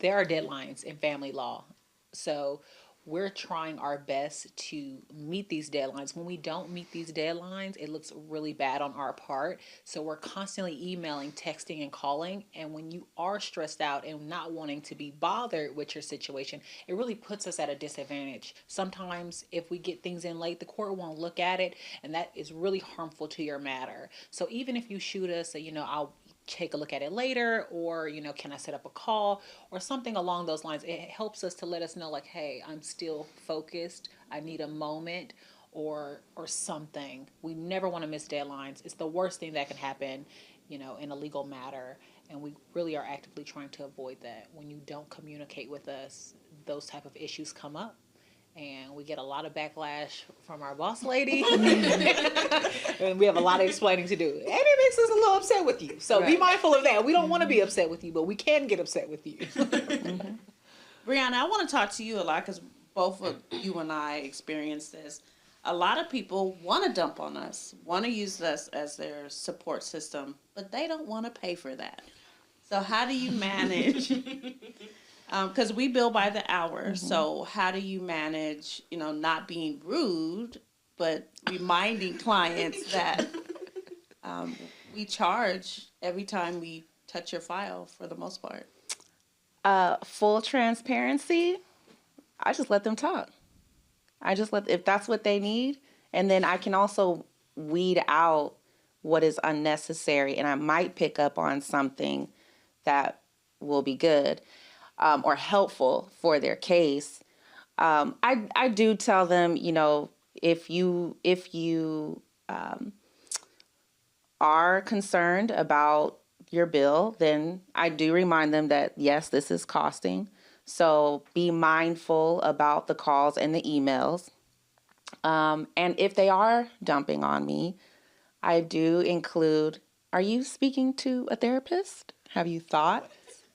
there are deadlines in family law. So we're trying our best to meet these deadlines. When we don't meet these deadlines, it looks really bad on our part. So we're constantly emailing, texting, and calling. And when you are stressed out and not wanting to be bothered with your situation, it really puts us at a disadvantage. Sometimes if we get things in late, the court won't look at it, and that is really harmful to your matter. So even if you shoot us, I'll take a look at it later, or can I set up a call or something along those lines, it helps us to let us know, like, hey, I'm still focused, I need a moment, or something. We never want to miss deadlines. It's the worst thing that can happen, in a legal matter, and we really are actively trying to avoid that. When you don't communicate with us, those type of issues come up, and we get a lot of backlash from our boss lady. And we have a lot of explaining to do, and it makes us a little upset with you, so be mindful of that. We don't want to be upset with you, but we can get upset with you. Brianna, I want to talk to you a lot, because both of you and I experienced this. A lot of people want to dump on us, want to use us as their support system, but they don't want to pay for that. So how do you manage? Because we bill by the hour, so how do you manage, not being rude, but reminding clients that we charge every time we touch your file for the most part? Full transparency, I just let them talk. If that's what they need, and then I can also weed out what is unnecessary, and I might pick up on something that will be good. Or helpful for their case. I do tell them, if you are concerned about your bill, then I do remind them that, yes, this is costing. So be mindful about the calls and the emails. And if they are dumping on me, I do include, are you speaking to a therapist? Have you thought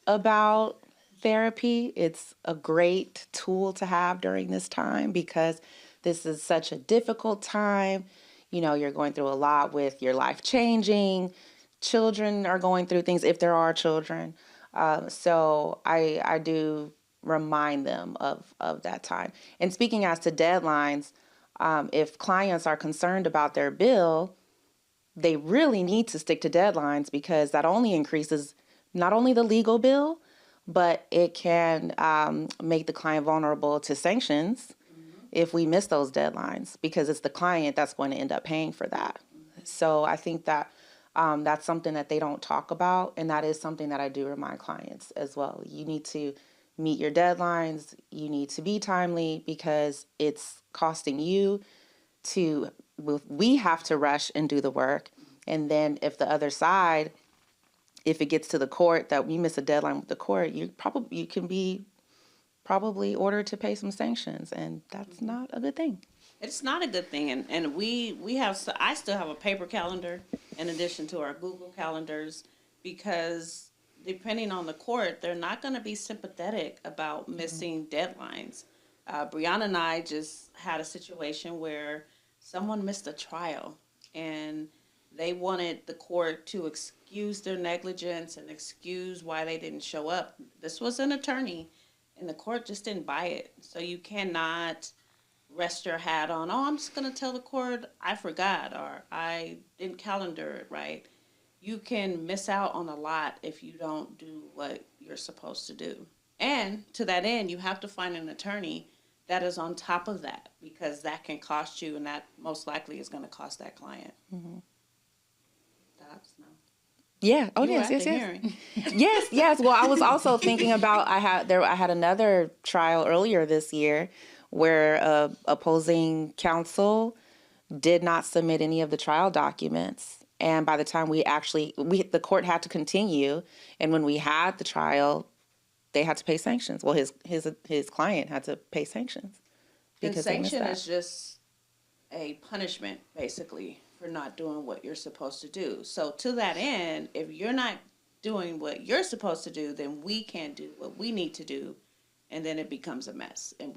about therapy? It's a great tool to have during this time, because this is such a difficult time. You're going through a lot with your life changing. Children are going through things, if there are children. So I do remind them of that time. And speaking as to deadlines, if clients are concerned about their bill, they really need to stick to deadlines, because that only increases not only the legal bill, but it can make the client vulnerable to sanctions if we miss those deadlines, because it's the client that's going to end up paying for that. So I think that that's something that they don't talk about, and that is something that I do remind clients as well. You need to meet your deadlines. You need to be timely, because it's costing you we have to rush and do the work. And then if the other side, if it gets to the court that we miss a deadline with the court, you can be probably ordered to pay some sanctions, and that's not a good thing. It's not a good thing, and I still have a paper calendar in addition to our Google calendars, because depending on the court, they're not going to be sympathetic about missing deadlines. Brianna and I just had a situation where someone missed a trial, and they wanted the court to excuse their negligence and excuse why they didn't show up. This was an attorney, and the court just didn't buy it. So you cannot rest your hat on, oh, I'm just going to tell the court I forgot, or I didn't calendar it right. You can miss out on a lot if you don't do what you're supposed to do. And to that end, you have to find an attorney that is on top of that, because that can cost you, and that most likely is going to cost that client. No. Yeah. Oh, yes. Yes. Well, I was also thinking about, I had another trial earlier this year where opposing counsel did not submit any of the trial documents. And by the time the court had to continue. And when we had the trial, they had to pay sanctions. Well, his client had to pay sanctions. And sanction is just a punishment, basically, for not doing what you're supposed to do. So to that end, if you're not doing what you're supposed to do, then we can't do what we need to do, and then it becomes a mess. And